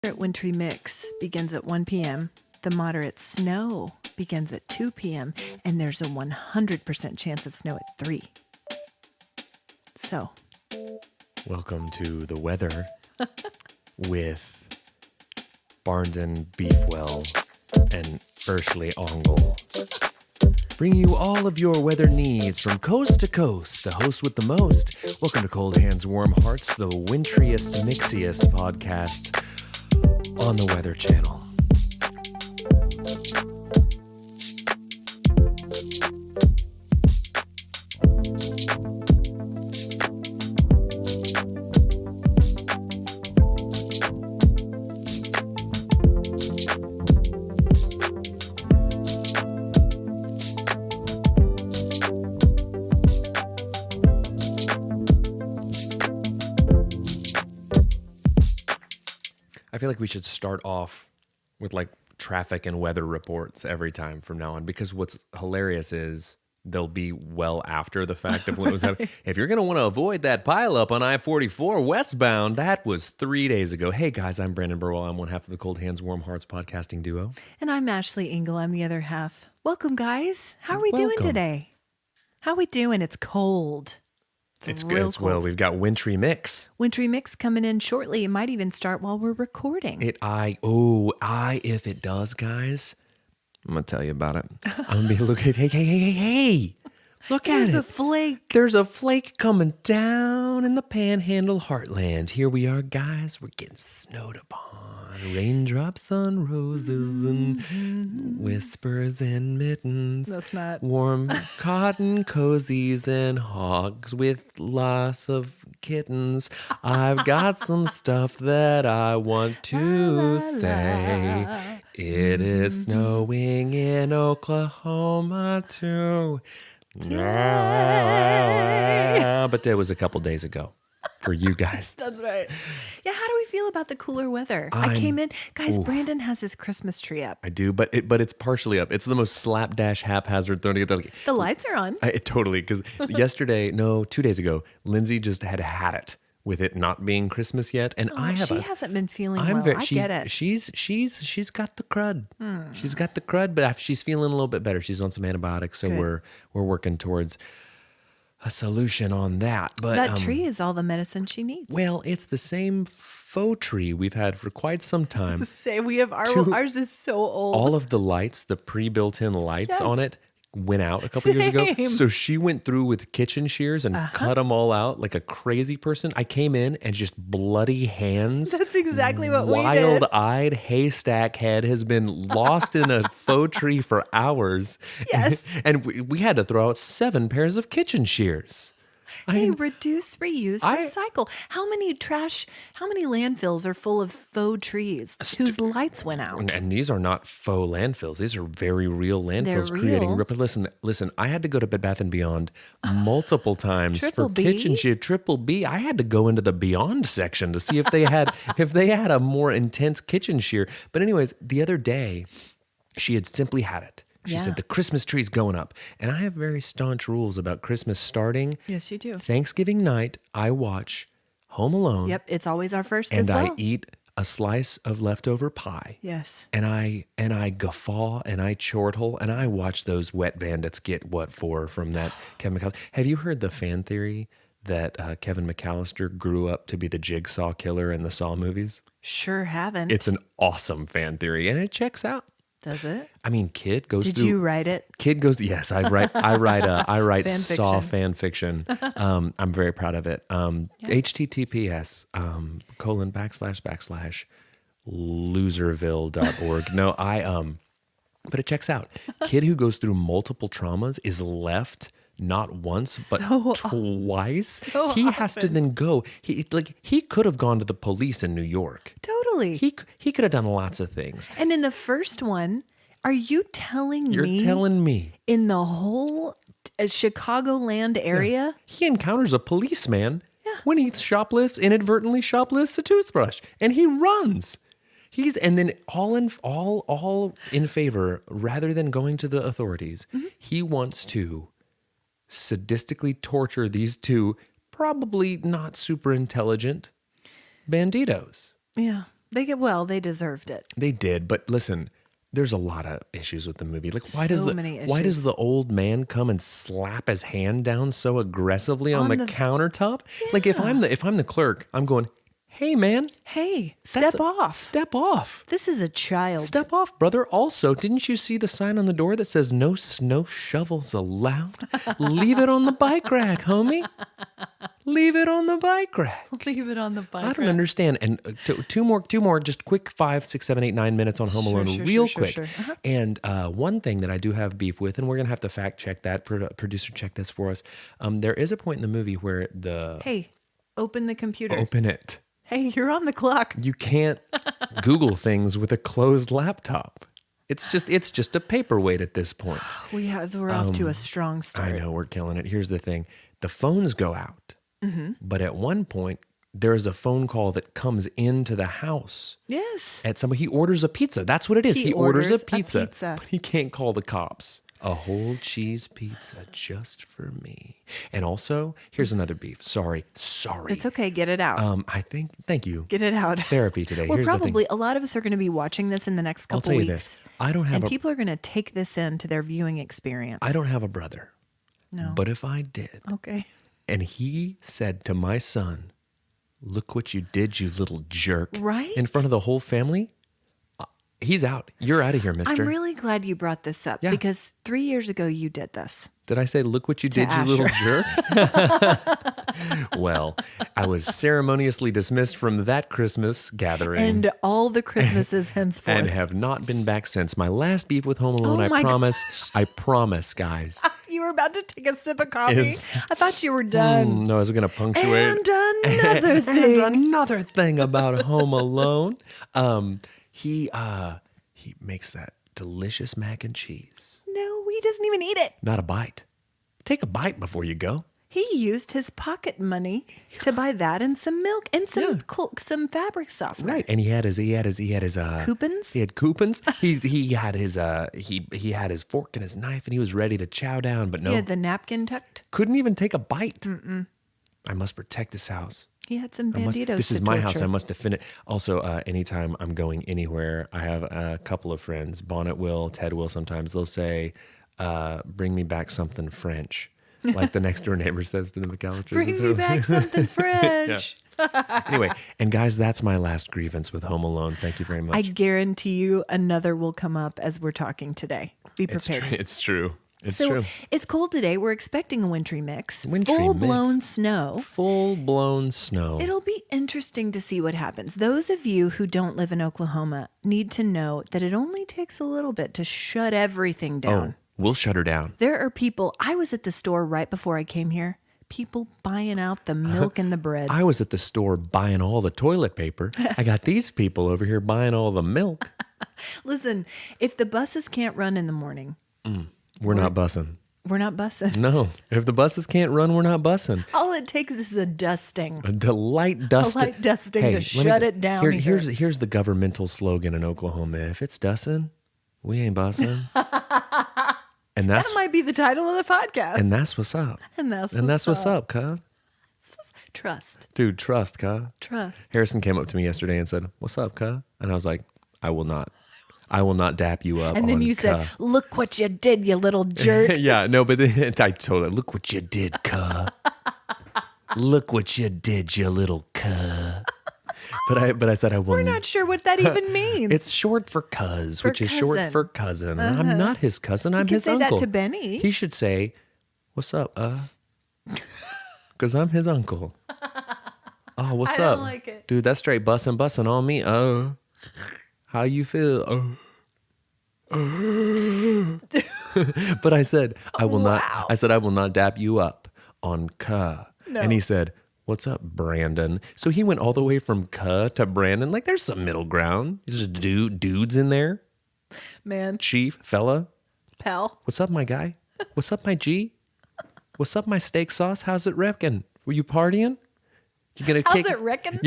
The wintry mix begins at 1 p.m. The moderate snow begins at 2 p.m. And there's a 100% chance of snow at 3. So. Welcome to the weather with Barnden, Birdwell, and Urshly Engle. Bring you all of your weather needs from coast to coast. The host with the most. Welcome to Cold Hands, Warm Hearts, the wintriest, mixiest podcast on the Weather Channel. I feel like we should start off with like traffic and weather reports every time from now on, because what's hilarious is they'll be well after the fact of when it was happening. If you're going to want to avoid that pileup on I-44 westbound, that was 3 days ago. Hey guys, I'm Brandon Birdwell. I'm one half of the Cold Hands, Warm Hearts podcasting duo. And I'm Ashley Engle. I'm the other half. Welcome, guys. How are we doing today? How are we doing? It's cold. It's good. Well, we've got wintry mix. Wintry mix coming in shortly. It might even start while we're recording. If it does, guys, I'm gonna tell you about it. I'm gonna be looking. Hey! Look at it. There's a flake. There's a flake coming down in the Panhandle heartland. Here we are, guys. We're getting snowed upon. Raindrops on roses and whispers and mittens. That's not warm cotton cozies and hogs with lots of kittens. I've got some stuff that I want to say. It is snowing in Oklahoma too. But that was a couple days ago for you guys. That's right. Yeah, how do we feel about the cooler weather? I came in. Guys, Brandon has his Christmas tree up. I do, but it's partially up. It's the most slapdash haphazard thrown together. The lights are on. Totally, because 2 days ago, Lindsay just had it with it not being Christmas yet, and she hasn't been feeling well. I get it. She's got the crud. She's got the crud, but she's feeling a little bit better. She's on some antibiotics, so we're working towards a solution on that. But that tree is all the medicine she needs. Well, it's the same faux tree we've had for quite some time. We have ours is so old. All of the lights, the pre-built-in lights on it, went out a couple years ago. So she went through with kitchen shears and cut them all out like a crazy person. I came in and just bloody hands. That's exactly what we did. Wild-eyed haystack head has been lost in a faux tree for hours. Yes. And we had to throw out 7 pairs of kitchen shears. Reduce, reuse, recycle. How many landfills are full of faux trees whose lights went out? And these are not faux landfills. These are very real landfills. They're creating. real. Listen. I had to go to Bed Bath & Beyond multiple times for B? kitchen shear. Triple B. I had to go into the Beyond section to see if they had a more intense kitchen shear. But anyways, the other day, she had simply had it. She said, the Christmas tree's going up. And I have very staunch rules about Christmas starting. Yes, you do. Thanksgiving night, I watch Home Alone. Yep, it's always our first as well. And I eat a slice of leftover pie. Yes. And I guffaw and I chortle and I watch those wet bandits get what for from that Kevin McAllister. Have you heard the fan theory that Kevin McAllister grew up to be the Jigsaw killer in the Saw movies? Sure haven't. It's an awesome fan theory and it checks out. Does it? I mean, kid goes Did through... you write it? Kid goes... Yes, I write fan Saw fiction. fan fiction. I'm very proud of it. HTTPS //loserville.org. No, but it checks out. Kid who goes through multiple traumas is left not once, but twice. He has to then go. He could have gone to the police in New York. Totally. He could have done lots of things. And in the first one, are you telling me? You're telling me. In the whole Chicagoland area? He encounters a policeman when he inadvertently shoplifts a toothbrush, and he runs. And then all in favor, rather than going to the authorities, he wants to sadistically torture these two probably not super intelligent banditos. Yeah. They deserved it. They did, but listen, there's a lot of issues with the movie. Like, why many why does issues. the old man come and slap his hand down so aggressively on the countertop? Like, if I'm the clerk, I'm going, hey man, Hey, step off. Step off. This is a child. Step off, brother. Also, didn't you see the sign on the door that says no snow shovels allowed? Leave it on the bike rack, homie. Leave it on the bike rack. Leave it on the bike. I don't understand. And two more, just quick 5, 6, 7, 8, 9 minutes on Home Alone, real quick. Uh-huh. And one thing that I do have beef with, and we're gonna have to fact check that. Producer, check this for us. There is a point in the movie where Hey, open the computer. Open it. Hey, you're on the clock. You can't Google things with a closed laptop. It's just a paperweight at this point. We're off to a strong start. I know, we're killing it. Here's the thing. The phones go out. Mm-hmm. But at one point, there is a phone call that comes into the house. Yes. At somebody, he orders a pizza. That's what it is. He orders a pizza. But he can't call the cops. A whole cheese pizza just for me. And also, here's another beef. Sorry. It's okay. Get it out. Thank you. Get it out. Therapy today. Well, Here's probably a lot of us are going to be watching this in the next couple I'll tell weeks. you this. I don't have people are going to take this into their viewing experience. I don't have a brother. No. But if I did, Okay. and he said to my son, "Look what you did, you little jerk." Right? In front of the whole family, he's out. You're out of here, mister. I'm really glad you brought this up because 3 years ago you did this. Did I say, "Look what you did, Asher. you little jerk"? Well, I was ceremoniously dismissed from that Christmas gathering. And all the Christmases henceforth. And have not been back since. My last beef with Home Alone, Oh my I promise, guys. You were about to take a sip of coffee. I thought you were done. No, I was going to punctuate. And another thing. And another thing about Home Alone. He makes that delicious mac and cheese. No, he doesn't even eat it. Not a bite. Take a bite before you go. He used his pocket money to buy that and some milk and some fabric softener. Right, and he had his coupons. He had coupons. He had his fork and his knife, and he was ready to chow down, but no. He had the napkin tucked. Couldn't even take a bite. Mm-mm. I must protect this house. He had some banditos. This is to my torture. house. I must defend it. Also, anytime I'm going anywhere, I have a couple of friends. Bonnet will, Ted will. Sometimes they'll say, "Bring me back something French," like the next door neighbor says to the McAllisters. Bring me back something French. Anyway, and guys, that's my last grievance with Home Alone. Thank you very much. I guarantee you another will come up as we're talking today. Be prepared. It's true. It's so true. It's cold today. We're expecting a wintry mix. Wintry Full-blown mix. snow. Full-blown snow. It'll be interesting to see what happens. Those of you who don't live in Oklahoma need to know that it only takes a little bit to shut everything down. Oh, we'll shut her down. There are people, I was at the store right before I came here, people buying out the milk and the bread. I was at the store buying all the toilet paper. I got these people over here buying all the milk. Listen, if the buses can't run in the morning, We're not bussing. we're not bussing. No. If the buses can't run, we're not bussing. All it takes is a dusting. A light dusting. A light dusting to let me shut it down here. Here's the governmental slogan in Oklahoma. If it's dusting, we ain't bussing. And That might be the title of the podcast. and that's what's up. And that's what's up, cuz. Trust. Dude, trust, cuz. Trust. Harrison came up to me yesterday and said, "What's up, cuz?" And I was like, I will not dap you up. And then you said, "Look what you did, you little jerk." Yeah, no, but then I told her, "Look what you did, cuh. Look what you did, you little cuh." But I said I will. We're not sure what that even means. It's short for cuz, which is short cousin. for cousin. And I'm not his cousin. I'm can his say uncle. that to Benny. He should say, "What's up, because I'm his uncle." Oh, what's I up? don't like it. Dude, that's straight bussin' on me. Oh, how you feel? But I said, I will not. Wow. I said, I will not dap you up on cuh. No. And he said, "What's up, Brandon?" So he went all the way from cuh to Brandon. Like, there's some middle ground. There's just dudes in there. Man, Chief, fella. pal. What's up, my guy? What's up, my G? What's up, my steak sauce? How's it reckon? Were you partying? You gonna How's it reckon?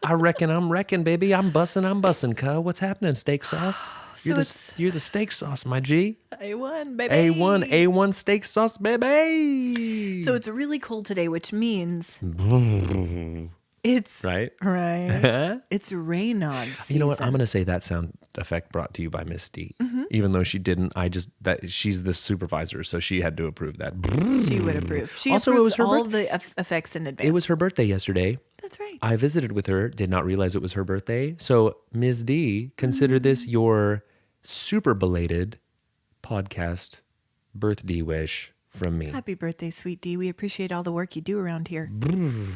I reckon I'm wrecking, baby. I'm bussin', cuh. What's happening, steak sauce? So You're the steak sauce, my G. A1, baby. A1 steak sauce, baby. So it's really cold today, which means It's right. It's Reynauds season. You know what? I'm going to say that sound effect brought to you by Miss D. Even though she didn't, she's the supervisor, so she had to approve that. She would approve. She Also, approved it was her all the effects in advance. It was her birthday yesterday. That's right. I visited with her, did not realize it was her birthday. So, Ms. D, consider this your super belated podcast birthday wish from me. Happy birthday, sweet D. We appreciate all the work you do around here.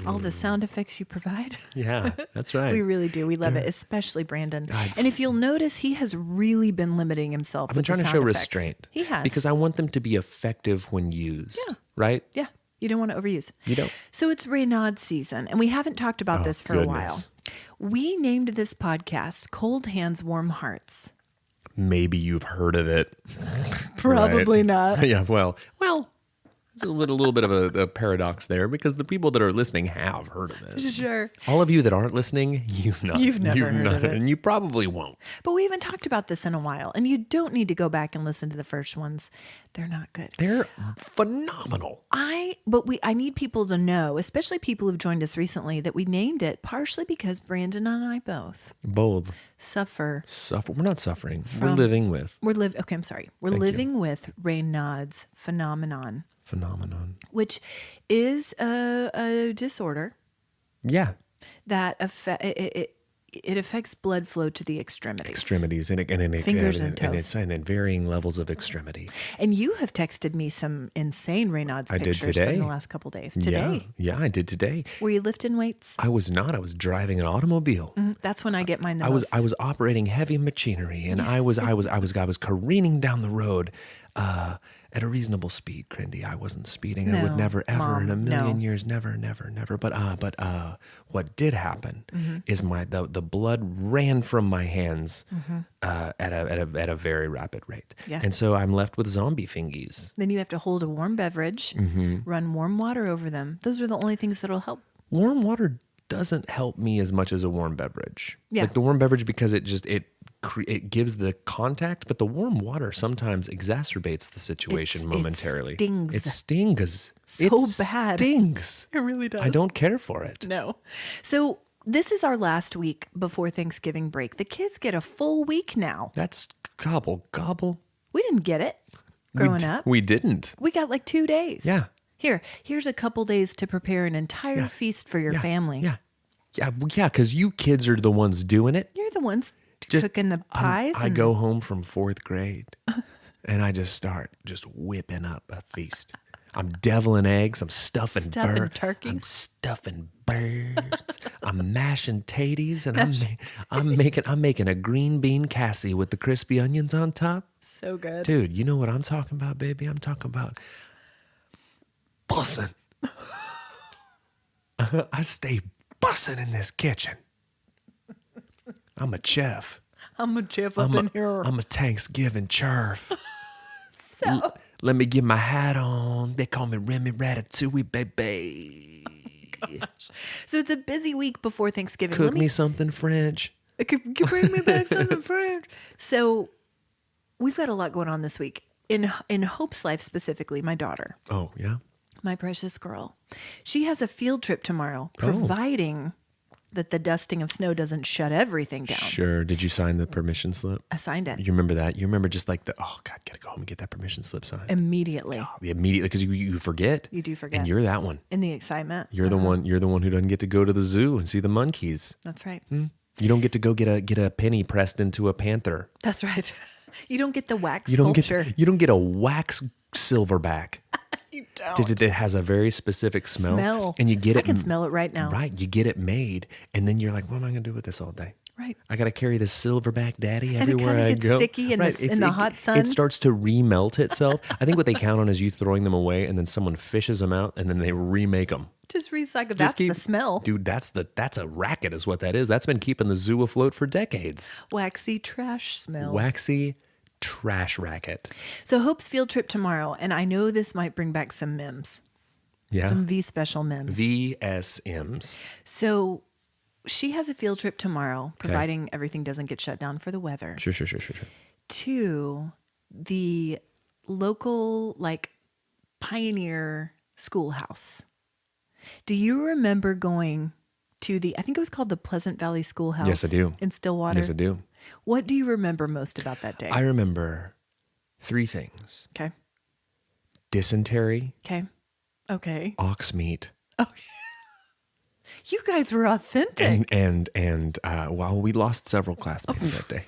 All the sound effects you provide. Yeah, that's right. We really do. We love it, especially Brandon. And if you'll notice, he has really been limiting himself. I've been trying to show effects. restraint. He has. Because I want them to be effective when used. Yeah. Right? Yeah. You don't want to overuse. You don't. So it's Reynauds season, and we haven't talked about this for a while. We named this podcast Cold Hands, Warm Hearts. Maybe you've heard of it. Probably not. Yeah, well, there's a little bit of a paradox there because the people that are listening have heard of this. Sure. All of you that aren't listening, you've never heard of it. And you probably won't. But we haven't talked about this in a while, and you don't need to go back and listen to the first ones. They're not good. They're phenomenal. I need people to know, especially people who've joined us recently, that we named it partially because Brandon and I both suffer. We're not suffering. We're living with. Okay, I'm sorry. We're living with Reynauds phenomenon, which is a disorder. Yeah. That it affects blood flow to the extremities. Fingers and toes. And in varying levels of extremity. And you have texted me some insane Reynauds pictures from the last couple days. Today. Yeah, I did today. Were you lifting weights? I was not. I was driving an automobile. That's when I get mine the most. I was operating heavy machinery, and I was careening down the road at a reasonable speed, Crindy. I wasn't speeding. No, I would never, ever Mom, in a million years, never. But what did happen is the blood ran from my hands at a very rapid rate. Yeah. And so I'm left with zombie fingies. Then you have to hold a warm beverage, run warm water over them. Those are the only things that'll help. Warm water doesn't help me as much as a warm beverage. Yeah. Like the warm beverage, because it gives the contact, but the warm water sometimes exacerbates the situation momentarily. It stings. Bad. Stings. It really does. I don't care for it. No. So this is our last week before Thanksgiving break. The kids get a full week now. That's gobble. We didn't get it growing up. We didn't. We got like 2 days. Yeah. Here's a couple days to prepare an entire feast for your family. Yeah, because you kids are the ones doing it. You're the ones cooking the pies. I go home from 4th grade, and I just start whipping up a feast. I'm deviling eggs. I'm stuffing turkeys. I'm stuffing birds. I'm mashing taties, and I'm making a green bean cassie with the crispy onions on top. So good, dude. You know what I'm talking about, baby? I'm talking about bussin'. I stay bussin' in this kitchen. I'm a chef. I'm a chef up in here. I'm a Thanksgiving chef. So let me get my hat on. They call me Remy Ratatouille, baby. Gosh. So it's a busy week before Thanksgiving. Cook me something French. Bring me back something French. So we've got a lot going on this week. In Hope's life specifically, my daughter. Oh, yeah? My precious girl. She has a field trip tomorrow, providing that the dusting of snow doesn't shut everything down. Sure. Did you sign the permission slip? I signed it. You remember that? You remember just like gotta go home and get that permission slip signed. Immediately. Immediately, because you forget. You do forget. And you're that one. In the excitement. You're the one who doesn't get to go to the zoo and see the monkeys. That's right. You don't get to go get a penny pressed into a panther. That's right. You don't get the wax sculpture. You don't get a wax silverback. You don't. It has a very specific smell. And you get it. I can smell it right now. Right. You get it made. And then you're like, what am I going to do with this all day? Right. I got to carry this silverback daddy everywhere I go. And it kind of gets sticky in the hot sun. It starts to remelt itself. I think what they count on is you throwing them away and then someone fishes them out and then they remake them. Just recycle. That's the smell. Dude, that's a racket is what that is. That's been keeping the zoo afloat for decades. Waxy trash smell. Waxy trash racket. So Hope's field trip tomorrow, and I know this might bring back some memes. Yeah. Some V special memes. VSMs. So she has a field trip tomorrow, providing everything doesn't get shut down for the weather. Sure. To the local, pioneer schoolhouse. Do you remember going to I think it was called the Pleasant Valley Schoolhouse. Yes, I do. In Stillwater. Yes, I do. What do you remember most about that day? I remember 3 things. Okay. Dysentery, Okay. ox meat, Okay. You guys were authentic. and well, we lost several classmates that day.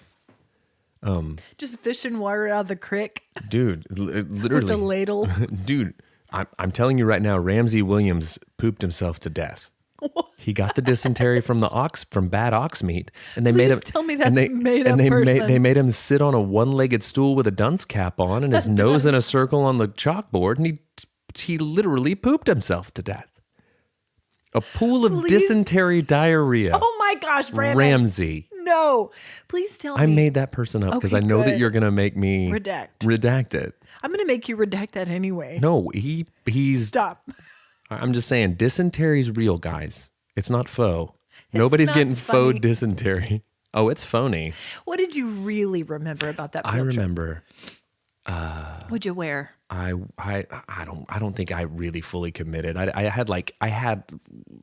Just fishing water out of the creek Dude, literally. with a ladle. Dude, I'm telling you right now, Ramsey Williams pooped himself to death. He got the dysentery from bad ox meat, and they made him. Tell me that's and they, made and up they person. made they made him sit on a one-legged stool with a dunce cap on, and his nose in a circle on the chalkboard, and he literally pooped himself to death. A pool of dysentery diarrhea. Oh my gosh, Brandon. Ramsey. No. Please tell me. I made that person up because Okay, I know that good. you're gonna make me redact it. I'm going to make you redact that anyway. No, he's. Stop. I'm just saying, dysentery's real, guys. It's not faux. Nobody's not getting funny. faux dysentery. Oh, it's phony. What did you really remember about that I field trip? remember. What'd you wear? I don't think I really fully committed. I had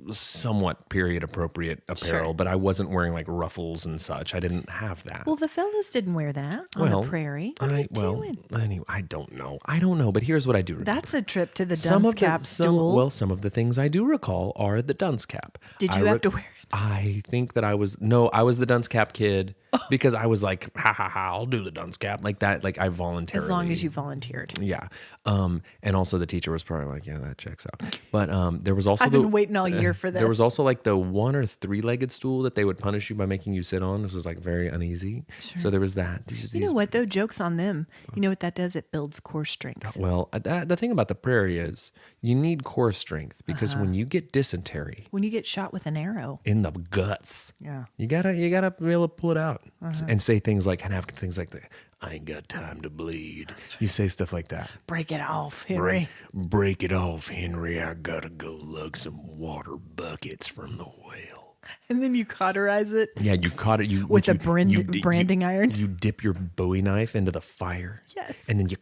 somewhat period appropriate apparel, Sure. but I wasn't wearing like ruffles and such. I didn't have that. Well, the fellas didn't wear that on the prairie. What are you doing? Anyway, I don't know. But here's what I do remember. That's a trip to the dunce cap stool. Some of the things I do recall are the dunce cap. Did you have to wear it? I think that I was the dunce cap kid because I was like, ha ha ha, I'll do the dunce cap like that. Like I voluntarily. As long as you volunteered. Yeah. And also the teacher was probably like, yeah, that checks out. But there was also I've been waiting all year for this. There was also like the 1 or 3-legged stool that they would punish you by making you sit on. This was like very uneasy. Sure. So there was that. You know what though? Joke's on them. You know what that does? It builds core strength. Well, the thing about the prairie is you need core strength because when you get dysentery, When you get shot with an arrow. in the guts, Yeah. you gotta be able to pull it out and say things like, and have things like that. I ain't got time to bleed. You say stuff like that. Break it off, Henry. Break it off, Henry. I gotta go lug some water buckets from the whale. And then you cauterize it. Yeah, you caught it. With a branding iron. You dip your Bowie knife into the fire. Yes. And then you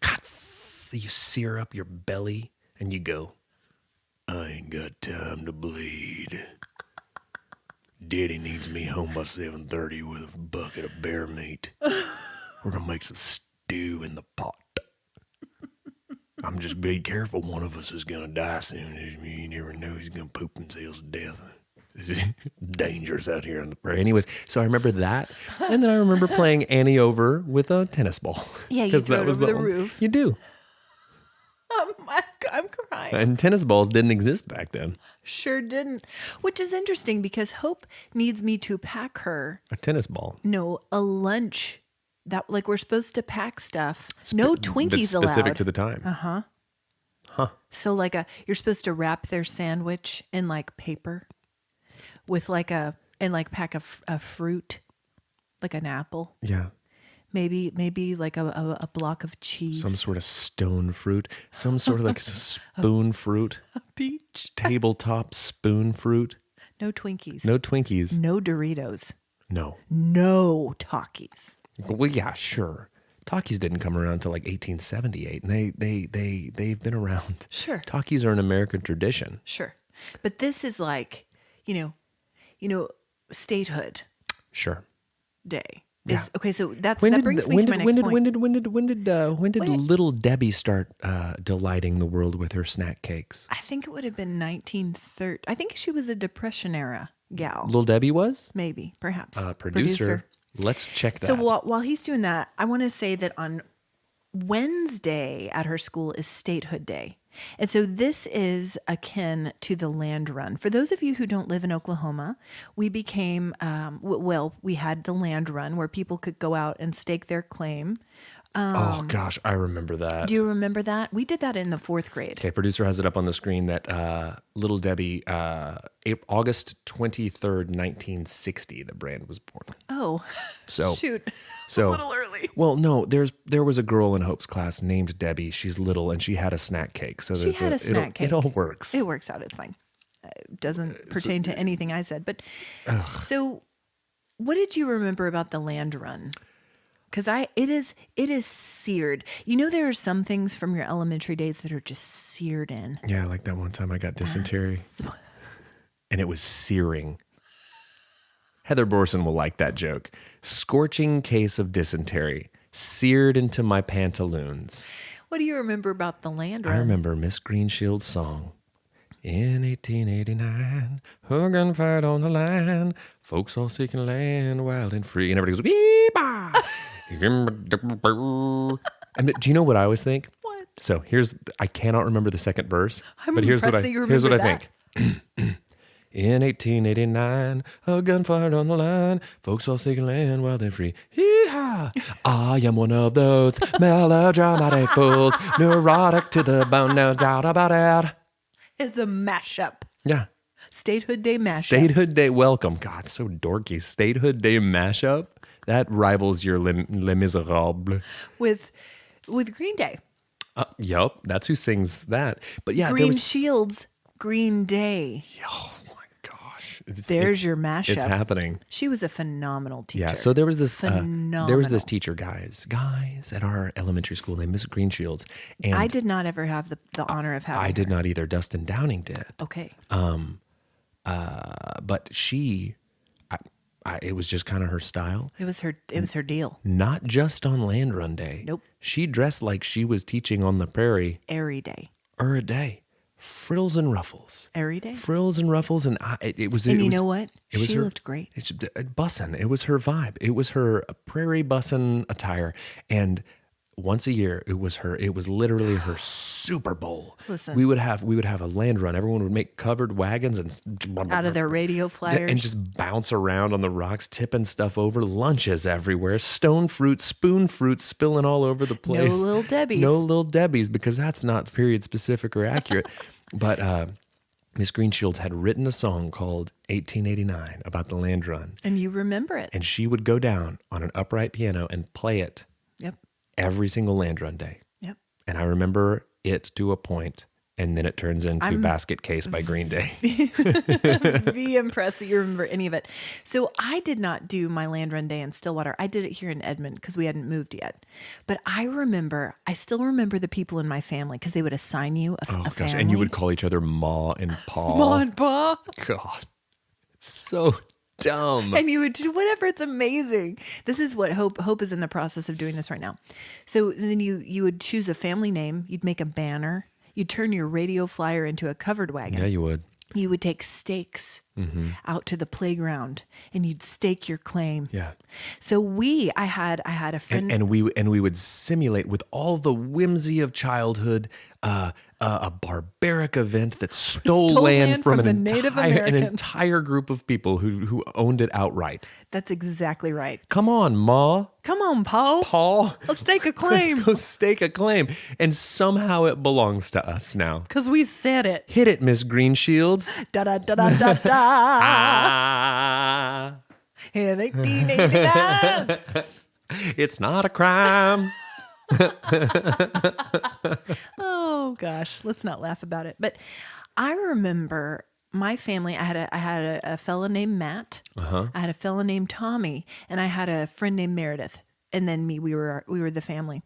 sear up your belly and you go, I ain't got time to bleed. Daddy needs me home by 7:30 with a bucket of bear meat. We're going to make some stew in the pot. I'm just be careful. One of us is going to die soon. You never know. He's going to poop themselves to death. It's dangerous out here on the prairie. Anyways, so I remember that. And then I remember playing Annie over with a tennis ball. Yeah, you throw it over the roof. You do. Oh my God, I'm crying. And tennis balls didn't exist back then. Sure didn't. Which is interesting because Hope needs me to pack her. A tennis ball. No, a lunch. That like we're supposed to pack stuff. No Twinkies That's specific allowed. to the time. So like you're supposed to wrap their sandwich in like paper with like pack a fruit, like an apple. Yeah. Maybe like a block of cheese. Some sort of stone fruit. Some sort of like spoon fruit. A peach. Tabletop spoon fruit. No Twinkies. No Twinkies. No Doritos. No. No Takis. Well, yeah, sure. Takis didn't come around until like 1878, and they've been around. Sure. Takis are an American tradition. Sure. But this is like, statehood Sure. day. Yeah. Okay, so that brings me to my next point. When did Little Debbie start delighting the world with her snack cakes? I think it would have been 1930. I think she was a Depression era gal. Little Debbie was? Maybe, perhaps. Producer. Let's check that. So while he's doing that, I want to say that on Wednesday at her school is Statehood Day. And so this is akin to the land run. For those of you who don't live in Oklahoma, we became, we had the land run where people could go out and stake their claim. Oh, gosh, I remember that. Do you remember that? We did that in the 4th grade. Okay, producer has it up on the screen that Little Debbie, August 23rd, 1960, the brand was born. Oh, so shoot. So, a little early. Well, no, there was a girl in Hope's class named Debbie. She's little, and she had a snack cake. So she had a snack cake. It all works. It works out. It's fine. It doesn't pertain to anything I said. But so what did you remember about the land run? Because it is seared. You know, there are some things from your elementary days that are just seared in. Yeah, like that one time I got dysentery. And it was searing. Heather Borson will like that joke. Scorching case of dysentery, seared into my pantaloons. What do you remember about the land run? I remember Miss Greenshield's song. In 1889, a gunfight on the line, folks all seeking land, wild and free. And everybody goes, wee-bah! And do you know what I always think? What? So I cannot remember the second verse, I'm but here's what impressed that you here's what I remember think. In 1889, a gunfight on the line, folks all seeking land, wild and free. Hee-haw! I am one of those melodramatic fools, neurotic to the bone, no doubt about it. It's a mashup. Yeah. Statehood Day mashup. Statehood Day welcome. God, so dorky. Statehood Day mashup. That rivals your Les Miserables. With Green Day. Yup, that's who sings that. But yeah, Green Shields, Green Day. Oh my gosh. There's your mashup. It's happening. She was a phenomenal teacher. Yeah, so there was this Phenomenal. teacher, guys at our elementary school named Miss Greenshields. And I did not ever have the honor of having I did her. not either. Dustin Downing did. Okay. But she, it was just kind of her style. It was her deal. Not just on Land Run Day. Nope. She dressed like she was teaching on the prairie. Airy Day. A day. Frills and ruffles. Airy Day. Frills and ruffles. And it was. And it you was, know what? It was She her, looked great. It's bussin'. It was her vibe. It was her prairie bussin' attire. And once a year, it was literally her Super Bowl. Listen. We would have a land run. Everyone would make covered wagons and Out of their radio flyers. and just bounce around on the rocks, tipping stuff over. Lunches everywhere. Stone fruit, spoon fruit spilling all over the place. No Little Debbies. No Little Debbies, because that's not period specific or accurate. But Miss Greenshields had written a song called 1889 about the land run. And you remember it. And she would go down on an upright piano and play it Yep. every single land run day. Yep. And I remember it to a point, and then it turns into Basket Case by Green Day. Be impressed that you remember any of it. So I did not do my land run day in Stillwater. I did it here in Edmond because we hadn't moved yet. But I still remember the people in my family because they would assign you a family. And you would call each other Ma and Pa. Ma and Pa. God, so dumb. And you would do whatever. It's amazing. This is what Hope is in the process of doing this right now. So then you would choose a family name. You'd make a banner. You'd turn your radio flyer into a covered wagon. Yeah, you would. You would take stakes out to the playground and you'd stake your claim. Yeah. So I had a friend. And we would simulate with all the whimsy of childhood a barbaric event that stole land from the Native an Americans. entire group of people who owned it outright. That's exactly right. Come on, Ma. Come on, Paul. Paul. Let's stake a claim. Let's go stake a claim. And somehow it belongs to us now. Because we said it. Hit it, Miss Greenshields. Da da da da da da. Ah, In 1889. it's not a crime. Oh gosh, let's not laugh about it. But I remember my family. I had a fella named Matt. I had a fella named Tommy, and I had a friend named Meredith. And then me. We were the family.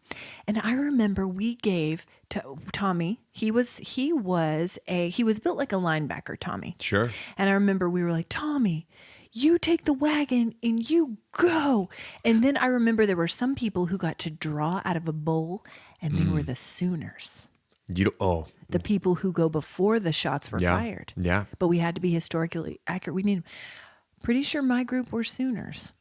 And I remember we gave to Tommy. He was built like a linebacker. Tommy. Sure. And I remember we were like, Tommy, you take the wagon and you go. And then I remember there were some people who got to draw out of a bowl, and they were the Sooners. The people who go before the shots were fired. Yeah. But we had to be historically accurate. Pretty sure my group were Sooners.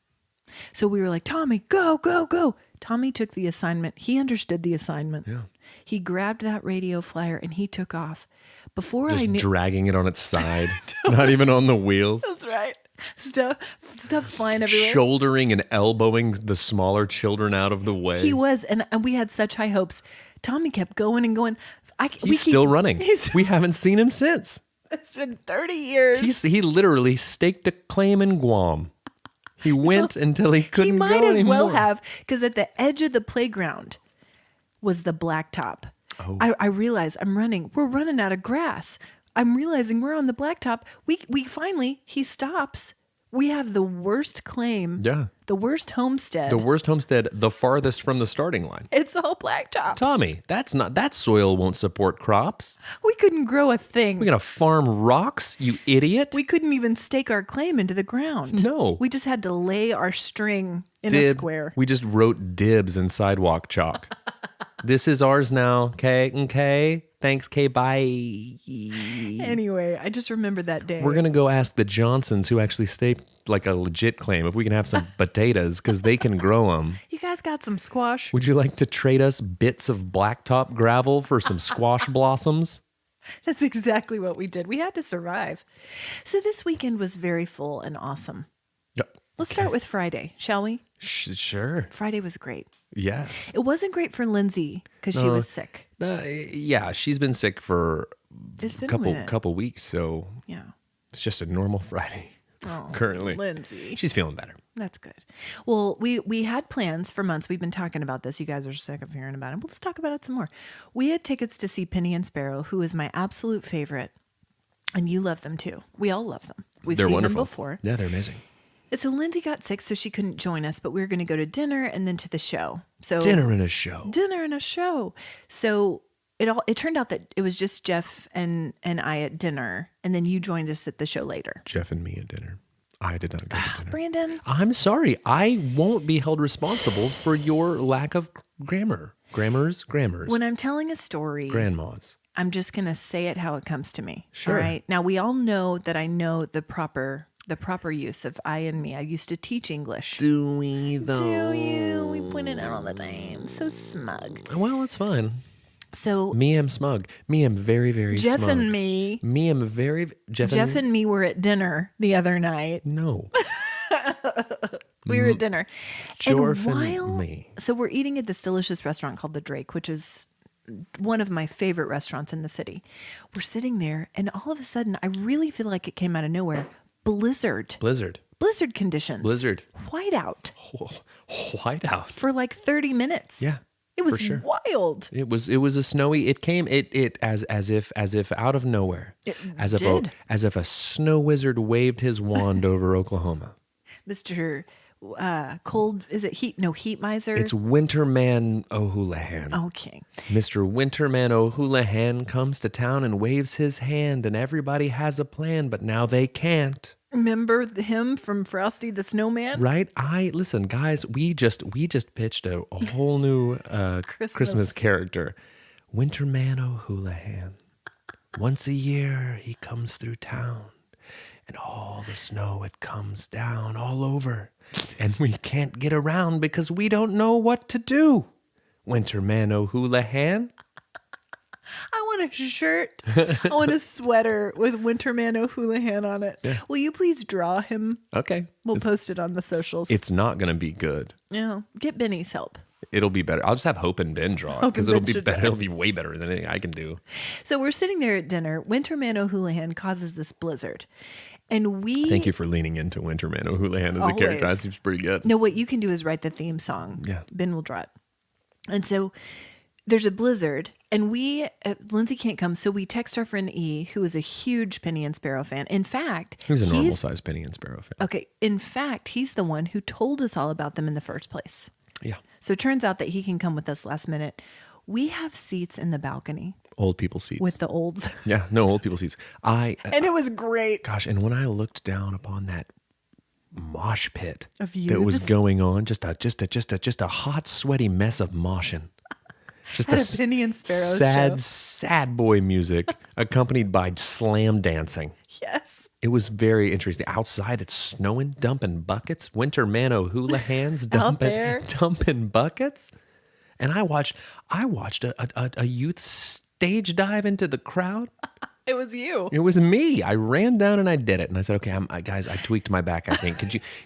So we were like, Tommy, go, go, go. Tommy took the assignment. He understood the assignment. Yeah. He grabbed that radio flyer and he took off. Before Just I knew, dragging it on its side, not even on the wheels. that's right. Stuff's flying everywhere. Shouldering and elbowing the smaller children out of the way. He was, and we had such high hopes. Tommy kept going and going. He's still running. We haven't seen him since. It's been 30 years. He literally staked a claim in Guam. He went until he couldn't go He might anymore. as well have, because at the edge of the playground was the blacktop. Oh. I realize I'm running. We're running out of grass. I'm realizing we're on the blacktop. We finally, he stops. We have the worst claim. Yeah. The worst homestead. The worst homestead, the farthest from the starting line. It's all blacktop. Tommy, that soil won't support crops. We couldn't grow a thing. We're going to farm rocks, you idiot. We couldn't even stake our claim into the ground. No. We just had to lay our string in a square. We just wrote dibs in sidewalk chalk. This is ours now, okay? Thanks, K, bye. Anyway, I just remembered that day. We're going to go ask the Johnsons who actually staked like a legit claim if we can have some potatoes because they can grow them. You guys got some squash? Would you like to trade us bits of blacktop gravel for some squash blossoms? That's exactly what we did. We had to survive. So this weekend was very full and awesome. Yep. Let's start with Friday, shall we? Sure. Friday was great. Yes. It wasn't great for Lindsay because she was sick. Yeah, she's been sick for It's been a couple weeks, so Yeah. it's just a normal Friday Oh, currently. Lindsay. She's feeling better. That's good. Well, we had plans for months. We've been talking about this. You guys are sick of hearing about it. Well, let's talk about it some more. We had tickets to see Penny and Sparrow, who is my absolute favorite. And you love them too. We all love them. We've They're seen wonderful. them before. Yeah, they're amazing. And so Lindsay got sick, so she couldn't join us, but we were going to go to dinner and then to the show. So Dinner and a show. Dinner and a show. So it turned out that it was just Jeff and I at dinner, and then you joined us at the show later. Jeff and me at dinner. I did not go to dinner. Brandon. I'm sorry. I won't be held responsible for your lack of grammar. Grammars. When I'm telling a story, Grandmas. I'm just going to say it how it comes to me. Sure. All right. Now, we all know that I know the proper use of I and me. I used to teach English. Do we though? Do you? We point it out all the time. So smug. Well, it's fine. So Me am smug. Me am very, very Jeff smug. and me. Me am very... Jeff and me were at dinner the other night. No. We were at dinner. Jeff and and me. So we're eating at this delicious restaurant called The Drake, which is one of my favorite restaurants in the city. We're sitting there, and all of a sudden, I really feel like it came out of nowhere. Blizzard conditions. Blizzard. Whiteout Whiteout. for like 30 minutes. Yeah. It was for sure. wild. It was a snowy. It came as if out of nowhere. It as did. if a snow wizard waved his wand over Oklahoma. Mr. Cold, is it heat? No, heat miser. It's Winterman O'Houlihan. Okay. Mr. Winterman O'Houlihan comes to town and waves his hand, and everybody has a plan, but now they can't. Remember him from Frosty the Snowman? Right? Listen, guys. We just pitched a whole new Christmas character, Winterman O'Houlihan. Once a year, he comes through town, and all the snow it comes down all over, and we can't get around because we don't know what to do. Winterman O'Houlihan. I want a shirt. I want a sweater with Winterman O'Houlihan on it. Yeah. Will you please draw him? Okay. We'll post it on the socials. It's not going to be good. Yeah. Get Benny's help. It'll be better. I'll just have Hope and Ben draw it because it'll be better. It'll be way better than anything I can do. So we're sitting there at dinner. Winterman O'Houlihan causes this blizzard. And we... Thank you for leaning into Winterman O'Houlihan as a character. That seems pretty good. No, what you can do is write the theme song. Yeah. Ben will draw it. And so there's a blizzard, and Lindsay can't come, so we text our friend E, who is a huge Penny and Sparrow fan. In fact... He's a normal-sized Penny and Sparrow fan. Okay. In fact, he's the one who told us all about them in the first place. Yeah. So it turns out that he can come with us last minute. We have seats in the balcony. Old people seats. With the olds. Yeah, no, old people seats. And it was great. Gosh, and when I looked down upon that mosh pit Of that was going on, just a hot, sweaty mess of moshing. Just At a Penny and Sparrow show. sad boy music accompanied by slam dancing. Yes. It was very interesting. Outside, it's snowing, dumping buckets. Winterman O'Houlihan's dumping buckets. And I watched a youth stage dive into the crowd. It was you. It was me. I ran down and I did it. And I said, "Okay, guys, I tweaked my back. I think.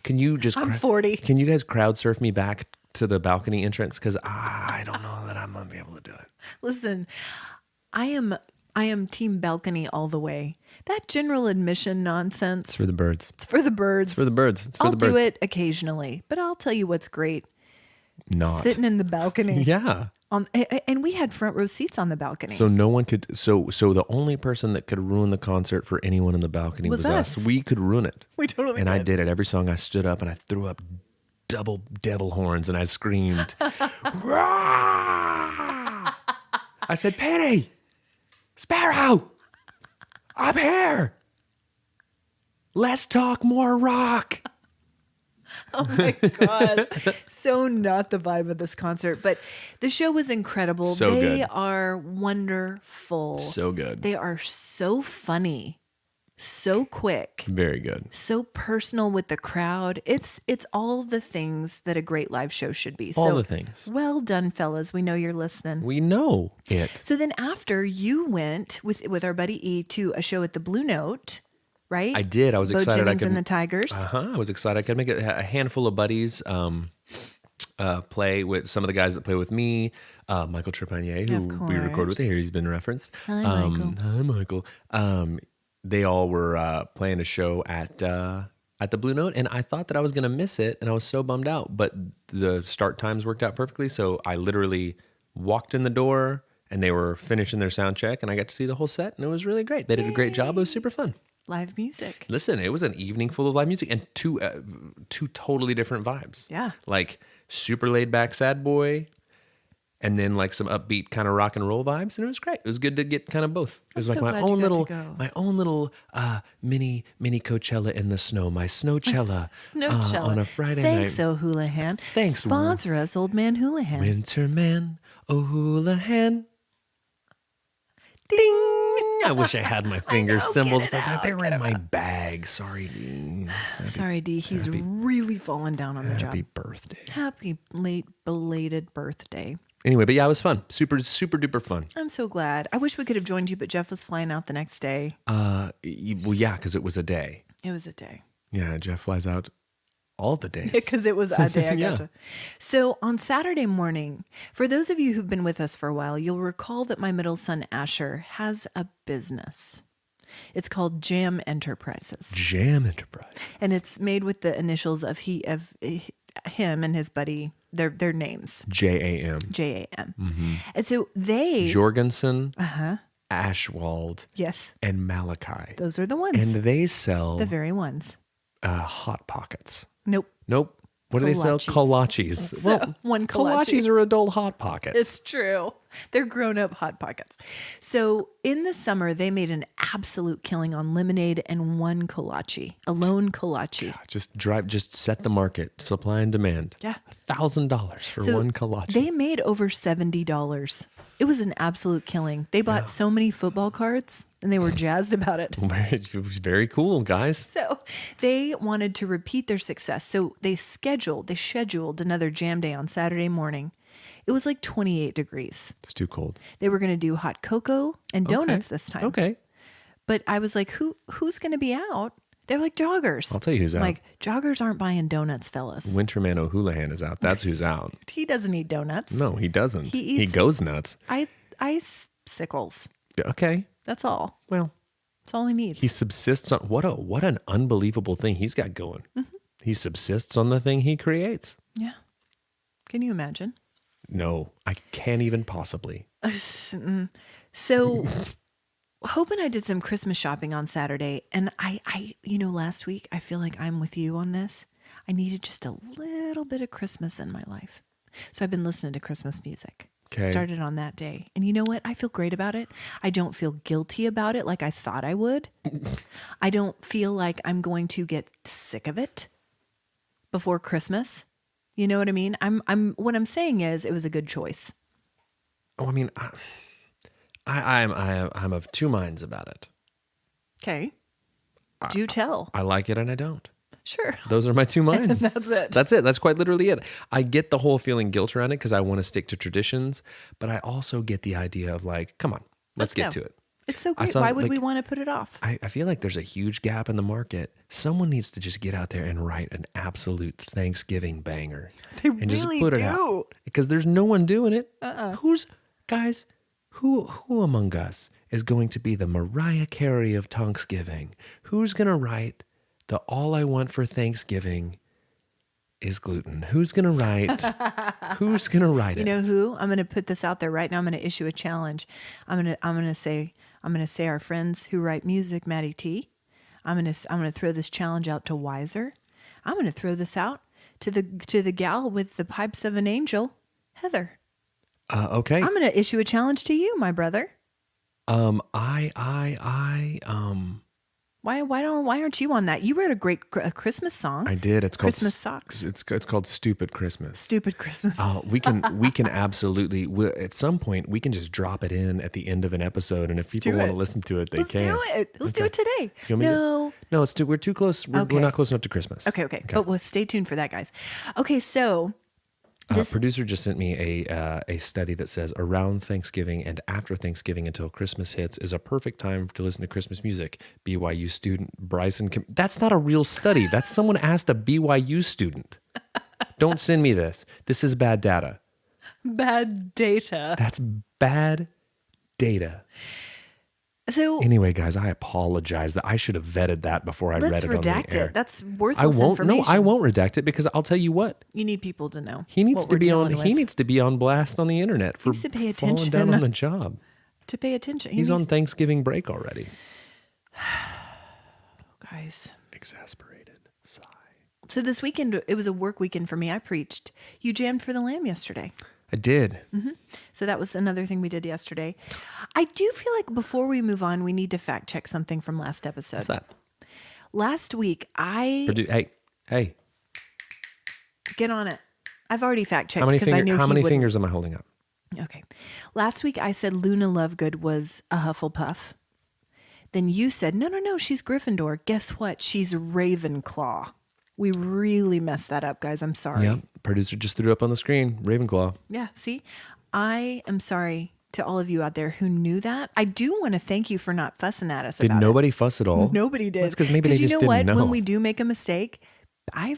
Can you just? I'm 40. Can you guys crowd surf me back to the balcony entrance? Because I don't know that I'm gonna be able to do it." Listen, I am team balcony all the way. That general admission nonsense. It's for the birds. It's for the birds. It's for the birds. It's for I'll the birds. do it occasionally, but I'll tell you what's great. Not Sitting in the balcony. Yeah. And we had front row seats on the balcony. So no one could. So the only person that could ruin the concert for anyone in the balcony was us. We could ruin it. We totally And could. I did it. Every song I stood up and I threw up double devil horns and I screamed. "Rah!" I said, "Penny, Sparrow, up here. Let's talk more rock." Oh my gosh. So not the vibe of this concert. But the show was incredible. So They good. are wonderful. So good. They are so funny, so quick, Very good. so personal with the crowd. It's all the things that a great live show should be. All So the things. well done, fellas. We know you're listening. We know it. So then after you went with our buddy E to a show at the Blue Note, right? I did. I was Bo excited. Jennings and the Tigers. I was excited. I could make a handful of buddies play with some of the guys that play with me. Michael Trepanier, who Of we record with course. here, he's been referenced. Hi, Michael. Hi, Michael. They all were playing a show at the Blue Note, and I thought that I was going to miss it, and I was so bummed out. But the start times worked out perfectly, so I literally walked in the door, and they were finishing their sound check, and I got to see the whole set, and it was really great. They did a great job. It was super fun. Live music. Listen, it was an evening full of live music and two totally different vibes. Yeah. Like super laid back sad boy and then like some upbeat kind of rock and roll vibes, and it was great. It was good to get kind of both. It was I'm like so my glad you own got to little go. mini Coachella in the snow, my snowchella Snowchella. on a Friday Thanks, night. O'Houlihan. Thanks, Sponsor us, Old Man Houlihan. Winterman O'Houlihan. Ding! I wish I had my finger know, symbols, get it but out, they were in my bag. Sorry, Dean. Sorry, D. He's really fallen down on the Happy job. birthday. Happy late belated birthday. Anyway, but yeah, it was fun. Super duper fun. I'm so glad. I wish we could have joined you, but Jeff was flying out the next day. Well, yeah, because it was a day. It was a day. Yeah, Jeff flies out all the days. Because it was a day I Yeah. got to. So on Saturday morning, for those of you who've been with us for a while, you'll recall that my middle son, Asher, has a business. It's called Jam Enterprises. Jam Enterprise. And it's made with the initials of him and his buddy, their names, JAM. JAM. Mm-hmm. And so they, Jorgensen, Ashwald, yes, and Malachi. those are the ones, And they sell the very ones. Hot Pockets. Nope. Nope. What do they sell? Kolaches. Kolaches. So, one kolache. Kolaches are adult Hot Pockets. It's true. They're grown-up Hot Pockets. So in the summer, they made an absolute killing on lemonade and one kolache, a lone kolache. Just set the market, supply and demand. Yeah. $1,000 for So one kolache. They made over $70. It was an absolute killing. They bought so many football cards and they were jazzed about it. It was very cool, guys. So they wanted to repeat their success. So they scheduled another jam day on Saturday morning. It was like 28 degrees. It's too cold. They were going to do hot cocoa and donuts this time. Okay. But I was like, who's going to be out? They're like joggers. I'll tell you who's out. Like joggers aren't buying donuts, fellas. Winterman O'Houlihan is out. That's who's out. He doesn't eat donuts. No, he doesn't. He He eats- goes nuts. Icicles. Okay. That's all. Well, That's all he needs. he subsists on what an unbelievable thing he's got going. Mm-hmm. He subsists on the thing he creates. Yeah. Can you imagine? No, I can't even possibly. So Hope and I did some Christmas shopping on Saturday, and I last week, I feel like I'm with you on this. I needed just a little bit of Christmas in my life. So I've been listening to Christmas music. Okay. Started on that day. And you know what? I feel great about it. I don't feel guilty about it like I thought I would. I don't feel like I'm going to get sick of it before Christmas. You know what I mean? What I'm saying is it was a good choice. Oh, I mean, I'm of two minds about it. Okay. Do tell. I like it and I don't. Sure. Those are my two minds. That's it. That's it. That's quite literally it. I get the whole feeling guilt around it because I want to stick to traditions, but I also get the idea of like, come on, let's get go. to it. It's so I great. saw, Why would like- we want to put it off? I feel like there's a huge gap in the market. Someone needs to just get out there and write an absolute Thanksgiving banger. They and just really put it do. out. Because there's no one doing it. Who among us is going to be the Mariah Carey of Thanksgiving? Who's going to write the All I Want for Thanksgiving is gluten? Who's gonna write? Who's gonna write it? You know who? I'm going to put this out there right now. I'm going to issue a challenge. I'm going to say our friends who write music, Maddie T. I'm going to throw this challenge out to Wiser. I'm going to throw this out to the gal with the pipes of an angel, Heather. Okay. I'm going to issue a challenge to you, my brother. Why aren't you on that? You wrote a great Christmas song. I did. It's called Christmas Socks. It's called Stupid Christmas. Stupid Christmas. We can absolutely at some point we can just drop it in at the end of an episode, and if people want to listen to it, they can. Let's do it. Let's do it today. No, we're too close. We're not close enough to Christmas. Okay. But we'll stay tuned for that, guys. Okay, so. Producer just sent me a study that says around Thanksgiving and after Thanksgiving until Christmas hits is a perfect time to listen to Christmas music. BYU student Bryson. That's not a real study. That's someone asked a BYU student. Don't send me this. This is bad data. Bad data. That's bad data. So anyway, guys, I apologize that I should have vetted that before I read it on the air. Let's redact it. That's worthless information. No, I won't redact it because I'll tell you what. You need people to know. He needs to be on. He needs to be on blast on the internet for to pay falling attention. down on the job. To pay attention. He's on Thanksgiving break already. Guys. Exasperated. Sigh. So this weekend, it was a work weekend for me. I preached. You jammed for the Lamb yesterday. I did. Mm-hmm. So that was another thing we did yesterday. I do feel like before we move on, we need to fact check something from last episode. What's that? Last week, Hey. Get on it. I've already fact checked because I knew How many fingers am I holding up? Okay. Last week, I said Luna Lovegood was a Hufflepuff. Then you said, no, she's Gryffindor. Guess what? She's Ravenclaw. We really messed that up, guys. I'm sorry. Yep. Producer just threw up on the screen. Ravenclaw. Yeah. See, I am sorry to all of you out there who knew that. I do want to thank you for not fussing at us. Did nobody fuss at all? Nobody did. That's because maybe they just didn't know. When we do make a mistake,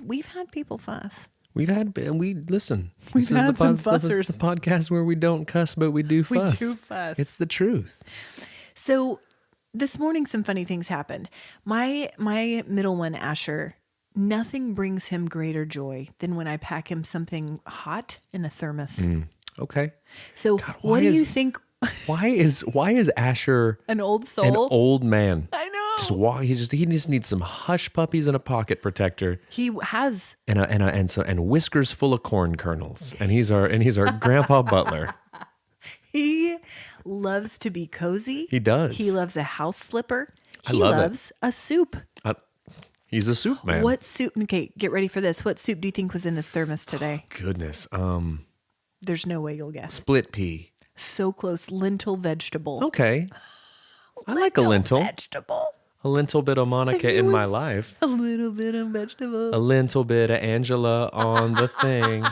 we've had people fuss. Listen. We've had some fussers. This is the podcast where we don't cuss, but we do fuss. We do fuss. It's the truth. So this morning, some funny things happened. My middle one, Asher. Nothing brings him greater joy than when I pack him something hot in a thermos. Okay. So God, what do you think? Why is Asher an old soul? An old man. I know. He just needs some hush puppies and a pocket protector. He has and whiskers full of corn kernels. And he's our grandpa butler. He loves to be cozy. He does. He loves a house slipper. He loves a soup. He's a soup man. What soup? Okay, get ready for this. What soup do you think was in his thermos today? Oh, goodness. There's no way you'll guess. Split pea. So close. Lentil vegetable. Okay. I like a lentil. Vegetable. A little bit of Monica in my life. A little bit of vegetable. A little bit of Angela on the thing.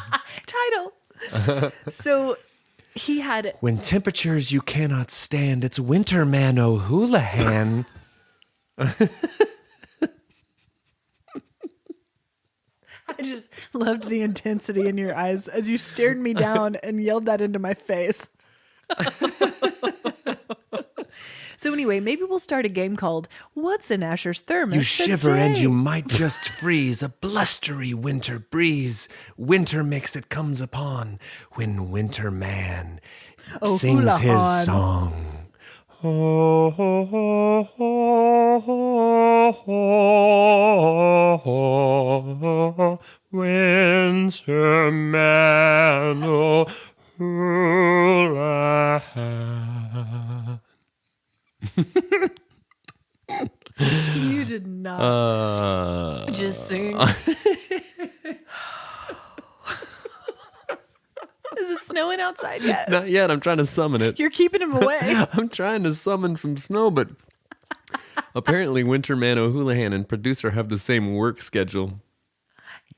Title. So he had... When temperatures you cannot stand, it's Winterman O'Houlihan. I just loved the intensity in your eyes as you stared me down and yelled that into my face. So anyway, maybe we'll start a game called What's in Asher's Thermos You shiver today? and you might just freeze. A blustery winter breeze. Winter mix it comes upon when Winterman sings his song. Ho, ho, ho, ho, ho, ho, Winterman O'Houlihan. You did not just sing. Is it snowing outside yet? Not yet. I'm trying to summon it. You're keeping him away. I'm trying to summon some snow, but apparently Winterman O'Houlihan and producer have the same work schedule.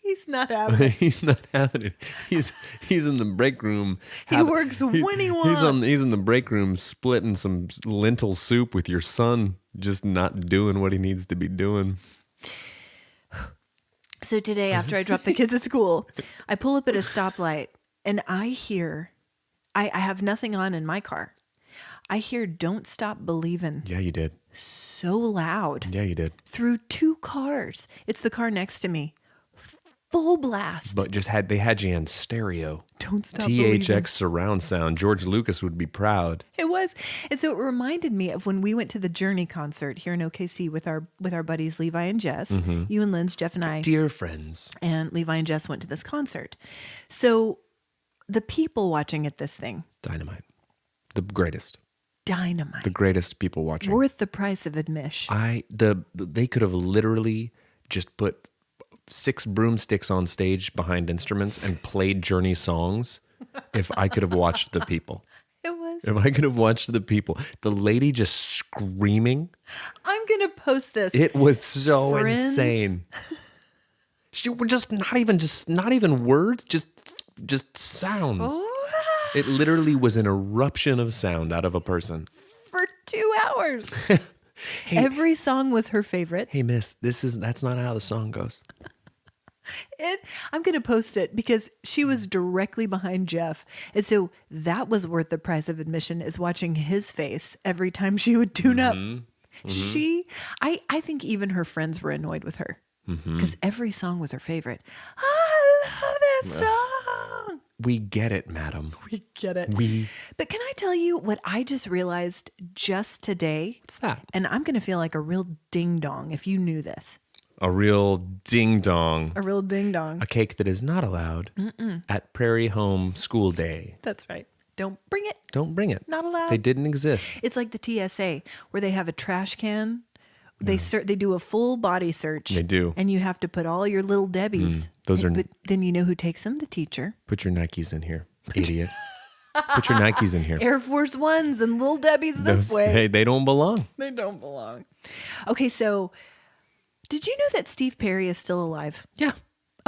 He's not having it. He's not having it. He's in the break room. He works when he wants. He's in the break room splitting some lentil soup with your son, just not doing what he needs to be doing. So today, after I drop the kids at school, I pull up at a stoplight and I hear, I have nothing on in my car. I hear Don't Stop Believin'. Yeah, you did. So loud. Yeah, you did. Through two cars. It's the car next to me. full blast. But they had you in stereo. Don't stop believing. THX surround sound. George Lucas would be proud. It was. And so it reminded me of when we went to the Journey concert here in OKC with our buddies Levi and Jess. Mm-hmm. You and Linz, Jeff and I. Dear friends. And Levi and Jess went to this concert. So the people watching at this thing. Dynamite. The greatest. Dynamite. The greatest people watching. Worth the price of admission. They could have literally just put 6 broomsticks on stage behind instruments and played Journey songs if I could have watched the people. It was. If I could have watched the people. The lady just screaming. I'm going to post this. It was so Friends. insane. She were just not even words, just sounds. Oh. It literally was an eruption of sound out of a person. For 2 hours. Every song was her favorite. Hey, miss, that's not how the song goes. I'm going to post it because she was directly behind Jeff. And so that was worth the price of admission, is watching his face every time she would tune up. I think even her friends were annoyed with her because every song was her favorite. I love that song. We get it, madam. We get it. But can I tell you what I just realized just today? What's that? And I'm going to feel like a real ding dong if you knew this. A real ding dong. A real ding dong. A cake that is not allowed at Prairie Home School Day. That's right. Don't bring it. Don't bring it. Not allowed. They didn't exist. It's like the TSA where they have a trash can. They do a full body search. They do. And you have to put all your little Debbies. But then you know who takes them? The teacher. Put your Nikes in here, idiot. Put your Nikes in here. Air Force Ones and little Debbies this way. Hey, they don't belong. They don't belong. Okay, so did you know that Steve Perry is still alive? Yeah.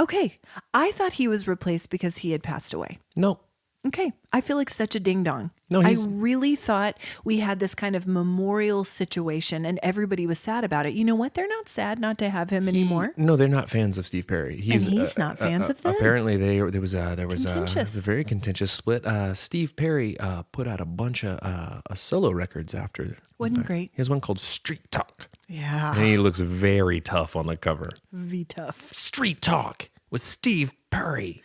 Okay. I thought he was replaced because he had passed away. No. Okay. I feel like such a ding dong. No, I really thought we had this kind of memorial situation and everybody was sad about it. You know what? They're not sad not to have him anymore. No, they're not fans of Steve Perry. He's not fans of them. Apparently, there was a Contentious. very contentious split. Steve Perry put out a bunch of solo records after. Wasn't great. He has one called Street Talk. Yeah. And he looks very tough on the cover. Tough. Street Talk with Steve Perry.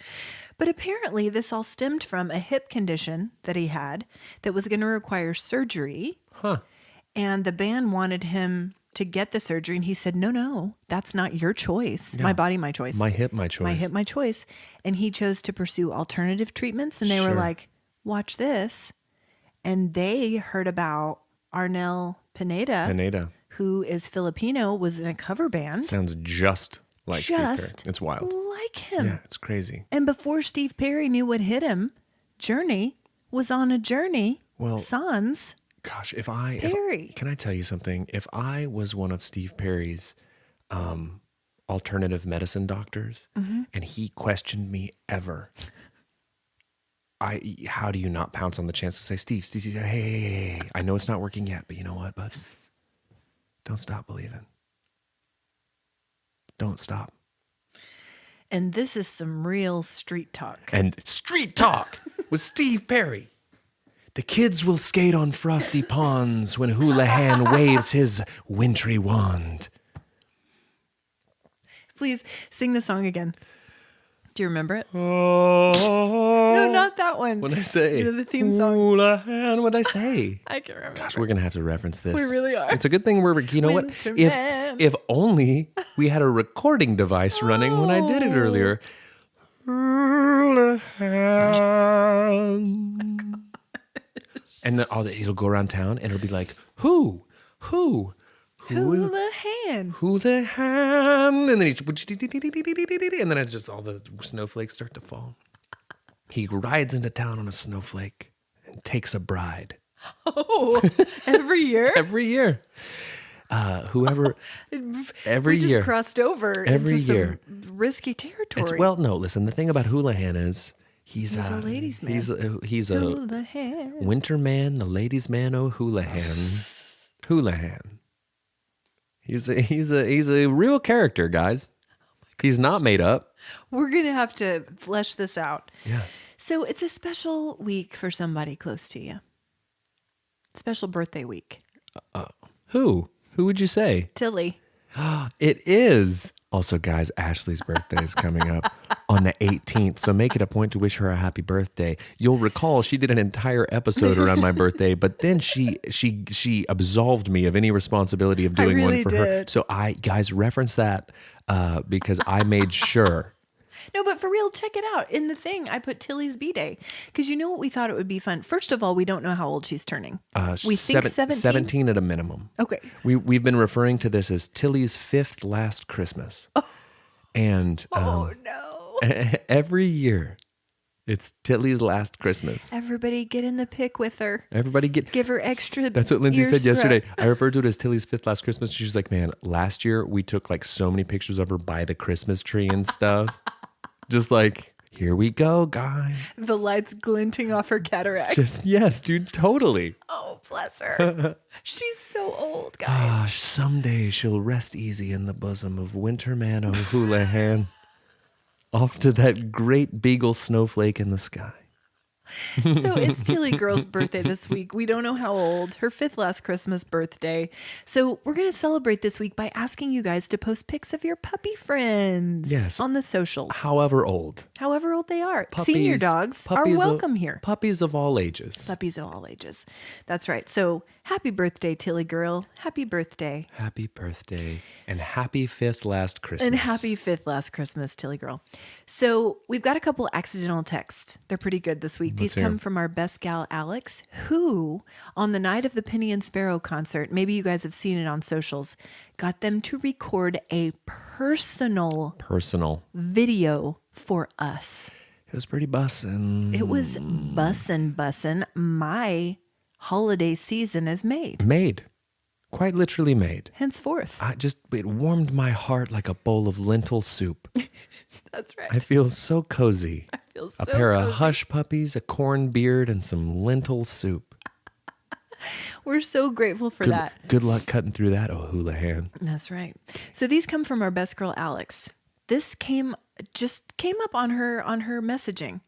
But apparently this all stemmed from a hip condition that he had that was going to require surgery. Huh. And the band wanted him to get the surgery. And he said, no, that's not your choice. Yeah. My body, my choice. My hip, my choice. My hip, my choice. And he chose to pursue alternative treatments. And they were like, watch this. And they heard about Arnel Pineda, who is Filipino, was in a cover band. Sounds just like Steve Perry. It's wild. Like him. Yeah, it's crazy. And before Steve Perry knew what hit him, Journey was on a journey. Well, Sans gosh, Perry. Can I tell you something? If I was one of Steve Perry's alternative medicine doctors and he questioned me ever, how do you not pounce on the chance to say, Steve, hey, I know it's not working yet, but you know what, bud? Don't stop believing. Don't stop. And this is some real street talk. And Street Talk with Steve Perry. The kids will skate on frosty ponds when Houlihan waves his wintry wand. Please sing the song again. Do you remember it? Oh, No, not that one. What'd I say? The theme song. Houlihan, what'd I say? I can't remember. Gosh, we're going to have to reference this. We really are. It's a good thing you know what? Winterman. If only we had a recording device running when I did it earlier. Houlihan. And it'll go around town and it'll be like, who? Houlihan. Houlihan. And then and then it's just all the snowflakes start to fall. He rides into town on a snowflake and takes a bride. Oh, every year? Every year. Every we just year. crossed over Every into year. some risky territory. No, listen, the thing about Houlihan is he's a ladies' man. He's a Houlihan. Winterman, the ladies' man O'Houlihan. Houlihan. He's a real character, guys. He's not made up. We're going to have to flesh this out. Yeah. So it's a special week for somebody close to you. Special birthday week. Who? Who would you say? Tilly. It is. Also, guys, Ashley's birthday is coming up on the 18th, so make it a point to wish her a happy birthday. You'll recall she did an entire episode around my birthday, but then she absolved me of any responsibility of doing really one for her. did. So guys, reference that because I made sure. No, but for real, check it out. In the thing, I put Tilly's B-Day because you know what we thought it would be fun? First of all, we don't know how old she's turning. We think 17? 17 at a minimum. Okay. We've been referring to this as Tilly's fifth last Christmas. Oh. And Oh, no. every year, it's Tilly's last Christmas. Everybody get in the pic with her. Everybody Give her extra. That's what Lindsay ear said scrub. yesterday. I referred to it as Tilly's fifth last Christmas. She was like, man, last year we took like so many pictures of her by the Christmas tree and stuff. Just like, here we go, guys. The lights glinting off her cataracts. Yes, dude, totally. Oh, bless her. She's so old, guys. Gosh, someday she'll rest easy in the bosom of Winterman O'Houlihan. Off to that great beagle snowflake in the sky. So it's Tilly Girl's birthday this week. We don't know how old. Her fifth last Christmas birthday. So we're going to celebrate this week by asking you guys to post pics of your puppy friends Yes. on the socials. However old. However old they are. Senior dogs are welcome here. Puppies of all ages. Puppies of all ages. That's right. So happy birthday, Tilly Girl. Happy birthday. Happy birthday. And happy fifth last Christmas. And happy fifth last Christmas, Tilly Girl. So we've got a couple accidental texts. They're pretty good this week. These hear 'em. come from our best gal, Alex, who on the night of the Penny and Sparrow concert, maybe you guys have seen it on socials, got them to record a personal video for us. It was pretty bussin'. It was bussin'. My holiday season is made. Made. Quite literally made. Henceforth. It warmed my heart like a bowl of lentil soup. That's right. I feel so cozy. I feel so A pair cozy. of hush puppies, a corn beard, and some lentil soup. We're so grateful for that. Good luck cutting through that, O'Houlihan. That's right. So these come from our best girl, Alex. This came up on her messaging.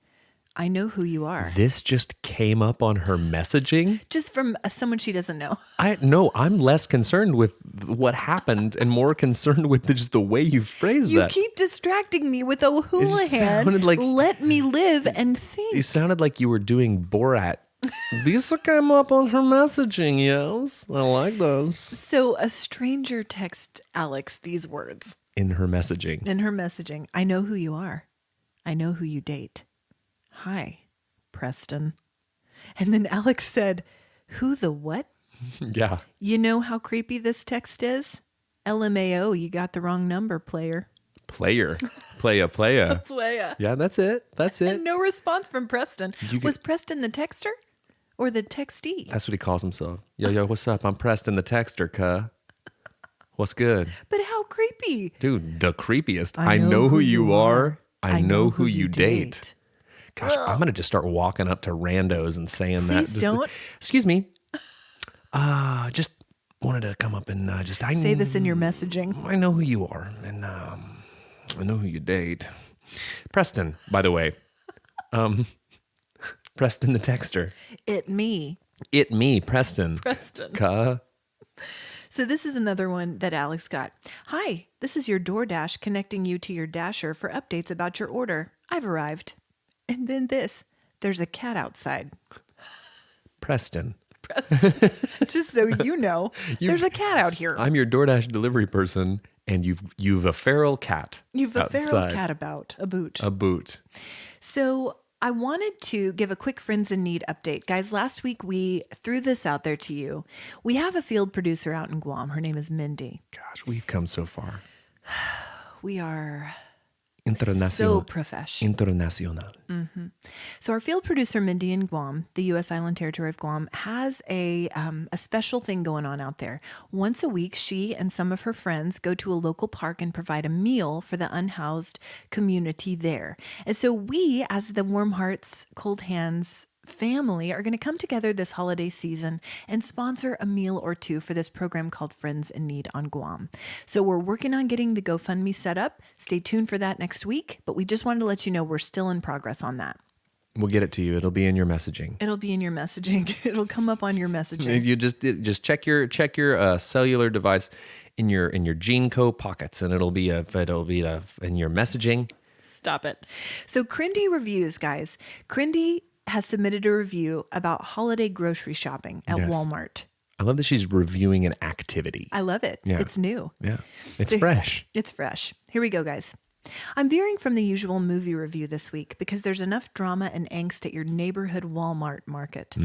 I know who you are. This just came up on her messaging? Just from someone she doesn't know. I'm less concerned with what happened and more concerned with just the way you phrased You that. keep distracting me with O'Houlihan. sounded like- Let me live and You think. sounded like you were doing Borat. These came up on her messaging, yes. I like those. So a stranger texts Alex these words In her messaging. in her messaging. I know who you are. I know who you date. Hi, Preston. And then Alex said, who the what? Yeah. You know how creepy this text is? LMAO, you got the wrong number, player. Playa. Playa. Yeah, that's it. And no response from Preston. You get- Was Preston the texter or the textee? That's what he calls himself. Yo, what's up? I'm Preston the texter, cuh. What's good? But how creepy. Dude, the creepiest. I know who you are. I know who you date. date. Gosh, I'm going to just start walking up to randos and saying that. Please don't. Excuse me. Just wanted to come up and Say this in your messaging. I know who you are, and I know who you date. Preston, by the way. Preston the texter. It me. It me, Preston. Preston. Cuh. So this is another one that Alex got. Hi, this is your DoorDash connecting you to your Dasher for updates about your order. I've arrived. And then this. There's a cat outside. Preston. Preston. Just so you know, there's a cat out here. I'm your DoorDash delivery person, and you've a feral cat. You've a feral outside. cat about, a boot. A boot. So I wanted to give a quick Friends in Need update. Guys, last week we threw this out there to you. We have a field producer out in Guam. Her name is Mindy. Gosh, we've come so far. We are Internacional. so professional. Internacional. So our field producer, Mindy in Guam, the U.S. island territory of Guam, has a special thing going on out there. Once a week, she and some of her friends go to a local park and provide a meal for the unhoused community there. And so we, as the Warm Hearts, Cold Hands family, are going to come together this holiday season and sponsor a meal or two for this program called Friends in Need on Guam. So we're working on getting the GoFundMe set up. Stay tuned for that next week, but we just wanted to let you know we're still in progress on that. We'll get it to you. It'll be in your messaging. It'll be in your messaging. It'll come up on your messaging. You just check your cellular device in your Gene Co pockets, and it'll be in your messaging. Stop it. So Crindy reviews, guys. Crindy has submitted a review about holiday grocery shopping at Yes. Walmart. I love that she's reviewing an activity. I love it. Yeah. It's new. Yeah, it's fresh. It's fresh. Here we go, guys. I'm veering from the usual movie review this week because there's enough drama and angst at your neighborhood Walmart market.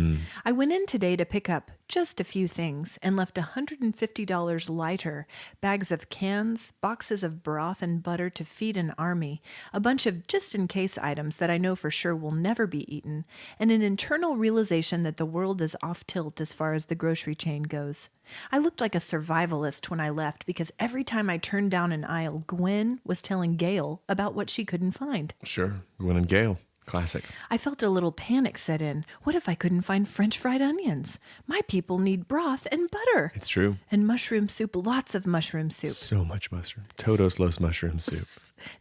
I went in today to pick up just a few things and left $150 lighter, bags of cans, boxes of broth and butter to feed an army, a bunch of just-in-case items that I know for sure will never be eaten, and an internal realization that the world is off tilt as far as the grocery chain goes. I looked like a survivalist when I left because every time I turned down an aisle, Gwen was telling Gail about what she couldn't find. Sure, Gwen and Gail, classic. I felt a little panic set in. What if I couldn't find French fried onions? My people need broth and butter. It's true. And mushroom soup, lots of mushroom soup. So much mushroom. Todos los mushroom soup.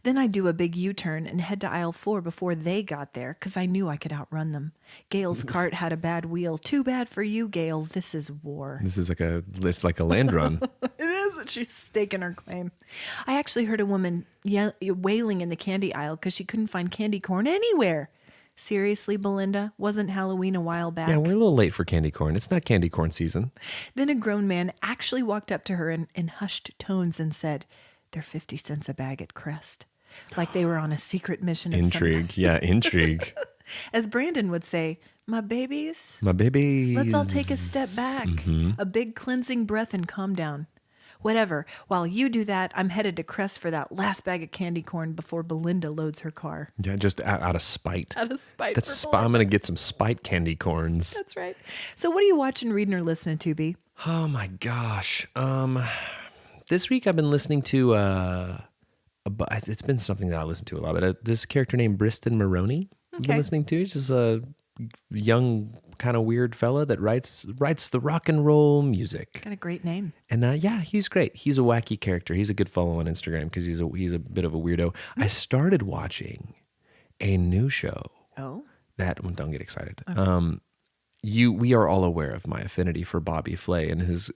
Then I do a big U-turn and head to aisle 4 before they got there because I knew I could outrun them. Gail's cart had a bad wheel. Too bad for you, Gail. This is war. This is like a land run. It is. She's staking her claim. I actually heard a woman wailing in the candy aisle because she couldn't find candy corn anywhere. Seriously, Belinda, wasn't Halloween a while back? Yeah, we're a little late for candy corn. It's not candy corn season. Then a grown man actually walked up to her in hushed tones and said, "They're 50 cents a bag at Crest." Like they were on a secret mission of Intrigue. some Yeah, intrigue. As Brandon would say, my babies, My baby. let's all take a step back, a big cleansing breath and calm down. Whatever. While you do that, I'm headed to Crest for that last bag of candy corn before Belinda loads her car. Yeah, just out of spite. Out of spite. I'm going to get some spite candy corns. That's right. So what are you watching, reading, or listening to, B? Oh my gosh. This week I've been listening to it's been something that I listen to a lot, but this character named Briston Maroney I've been listening to. He's just a young kind of weird fella that writes the rock and roll music. Got a great name. And yeah, he's great. He's a wacky character. He's a good follow on Instagram because he's a bit of a weirdo. I started watching a new show. Oh. Don't get excited. Okay. We are all aware of my affinity for Bobby Flay and his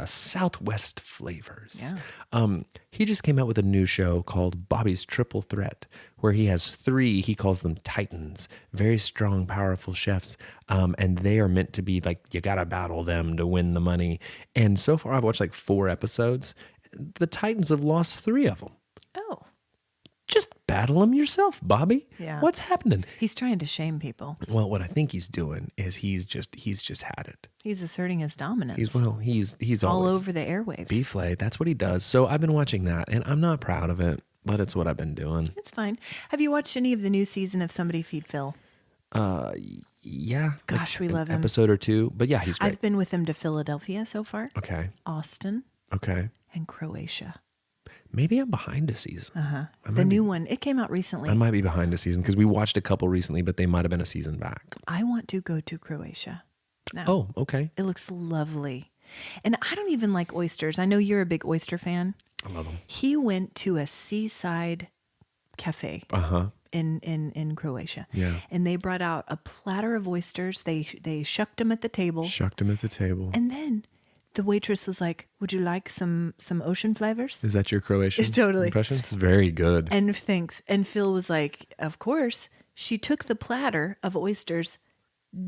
Southwest flavors. Yeah. He just came out with a new show called Bobby's Triple Threat, where he has 3, he calls them titans, very strong, powerful chefs, and they are meant to be like, you gotta battle them to win the money. And so far, I've watched like 4 episodes. The titans have lost 3 of them. Oh. Just battle them yourself, Bobby. Yeah. What's happening? He's trying to shame people. Well, what I think he's doing is he's just had it. He's asserting his dominance. He's all always over the airwaves. B-Flay. That's what he does. So I've been watching that, and I'm not proud of it, but it's what I've been doing. It's fine. Have you watched any of the new season of Somebody Feed Phil? Yeah. Gosh, we love him. Episode or 2, but yeah, he's great. I've been with him to Philadelphia so far. Okay. Austin. Okay. And Croatia. Maybe I'm behind a season. The new one. It came out recently. I might be behind a season because we watched a couple recently, but they might have been a season back. I want to go to Croatia. Now, Oh, okay. it looks lovely. And I don't even like oysters. I know you're a big oyster fan. I love them. He went to a seaside cafe in Croatia. Yeah. And they brought out a platter of oysters. They shucked them at the table. Shucked him at the table. And then the waitress was like, "Would you like some ocean flavors?" Is that your Croatian Totally. impression? It's very good. And thanks. And Phil was like, "Of course." She took the platter of oysters,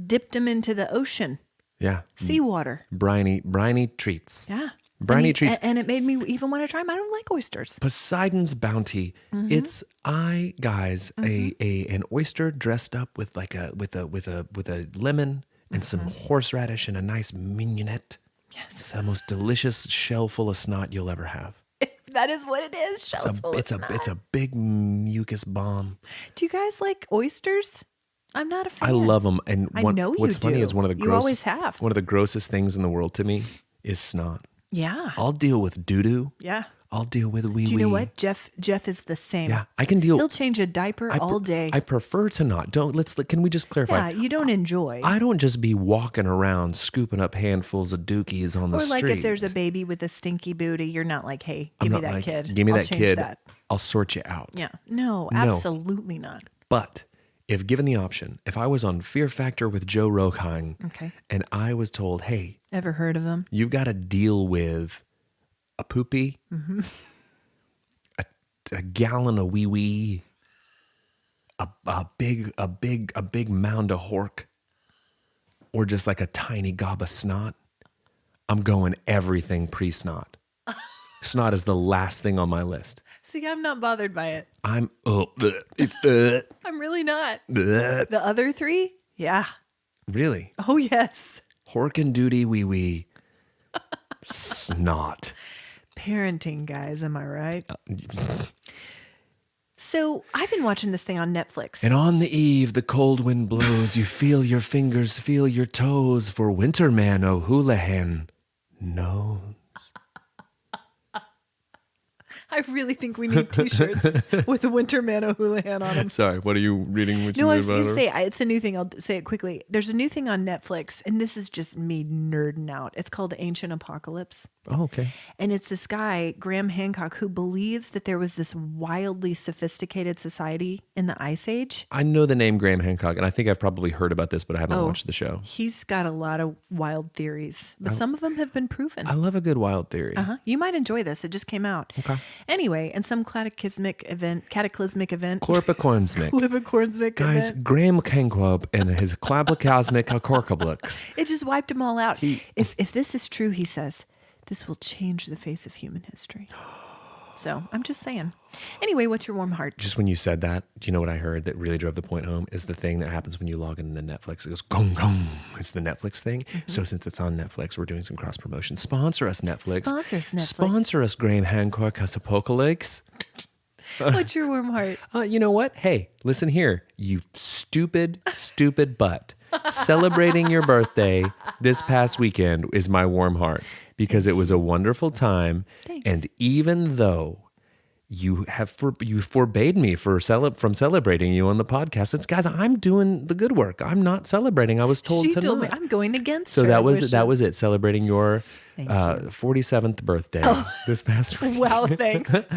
dipped them into the ocean, Yeah. seawater. Briny treats. Yeah. Briny treats. And it made me even want to try them. I don't like oysters. Poseidon's Bounty. It's an oyster dressed up with with a lemon and some horseradish and a nice mignonette. Yes. It's the most delicious shell full of snot you'll ever have. That is what it is. It's a big mucus bomb. Do you guys like oysters? I'm not a fan. I love them. And I know you what's funny do. is one of the You always have. One of the grossest things in the world to me is snot. Yeah. I'll deal with doo-doo. Yeah. I'll deal with wee-wee. Do you know what? Jeff is the same. Yeah, I can deal. He'll change a diaper all day. I prefer to not. Can we just clarify? Yeah, you don't enjoy. I don't just be walking around scooping up handfuls of dookies on the street. Or like if there's a baby with a stinky booty, you're not like, "Hey, give me that kid. Give me I'll that change kid. that." I'll sort you out. Yeah. No, absolutely not. But if given the option, if I was on Fear Factor with Joe Rogan Okay. and I was told, hey, Ever heard of them? you've got to deal with a poopy, a gallon of wee wee, a big mound of hork, or just like a tiny gob of snot, I'm going everything pre-snot. Snot is the last thing on my list. See, I'm not bothered by it. I'm I'm really not. The other three? Yeah. really Oh, yes. hork and duty wee wee, snot. Parenting, guys. Am I right? So I've been watching this thing on Netflix. And on the eve, the cold wind blows. You feel your fingers, feel your toes. For Winterman O'Houlihan knows. I really think we need T-shirts with the Winterman O'Houlihan on them. Sorry, what are you reading? No, I was going to say, it's a new thing. I'll say it quickly. There's a new thing on Netflix, and this is just me nerding out. It's called Ancient Apocalypse. Oh, okay. And it's this guy, Graham Hancock, who believes that there was this wildly sophisticated society in the Ice Age. I know the name Graham Hancock, and I think I've probably heard about this, but I haven't watched the show. He's got a lot of wild theories, but some of them have been proven. I love a good wild theory. You might enjoy this. It just came out. Okay. Anyway, in some cataclysmic event, Chloropacornsmic. Guys, event, Graham Hancock and his clabacosmic corkablux. it just wiped them all out. If this is true, he says, this will change the face of human history. So I'm just saying. Anyway, what's your warm heart? Just when you said that, do you know what I heard that really drove the point home? Is the thing that happens when you log into Netflix. It goes gong gong. It's the Netflix thing. So since it's on Netflix, we're doing some cross promotion. Sponsor us, Netflix. Sponsor us, Netflix. Sponsor us, Graham Hancock, Apocalypse. What's your warm heart? You know what? Hey, listen here, you stupid butt. Celebrating your birthday this past weekend is my warm heart because it was a wonderful time. Thanks. And even though you forbade me from celebrating you on the podcast, it's, guys, I'm doing the good work. I'm not celebrating. I was told She to told me not. I'm going against So her that was wishes. it. Celebrating your Thank you. 47th birthday this past week. Well, thanks.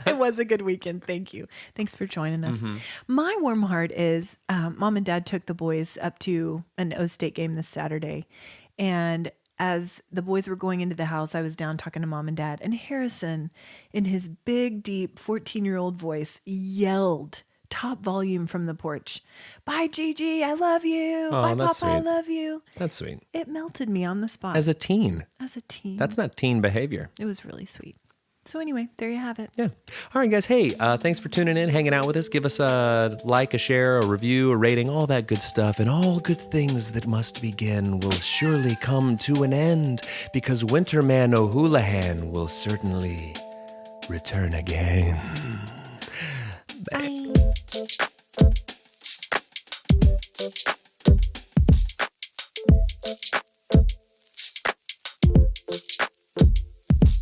It was a good weekend. Thank you. Thanks for joining us. My warm heart is Mom and Dad took the boys up to an O State game this Saturday. And as the boys were going into the house, I was down talking to Mom and Dad. And Harrison, in his big, deep 14-year-old voice, yelled top volume from the porch, "Bye, Gigi. I love you. Oh, Bye, that's Papa. I sweet. love you." That's sweet. It melted me on the spot. As a teen. teen. That's not teen behavior. It was really sweet. So anyway, there you have it. Yeah. All right, guys. Hey, thanks for tuning in, hanging out with us. Give us a like, a share, a review, a rating, all that good stuff. And all good things that must begin will surely come to an end because Winterman O'Houlihan will certainly return again.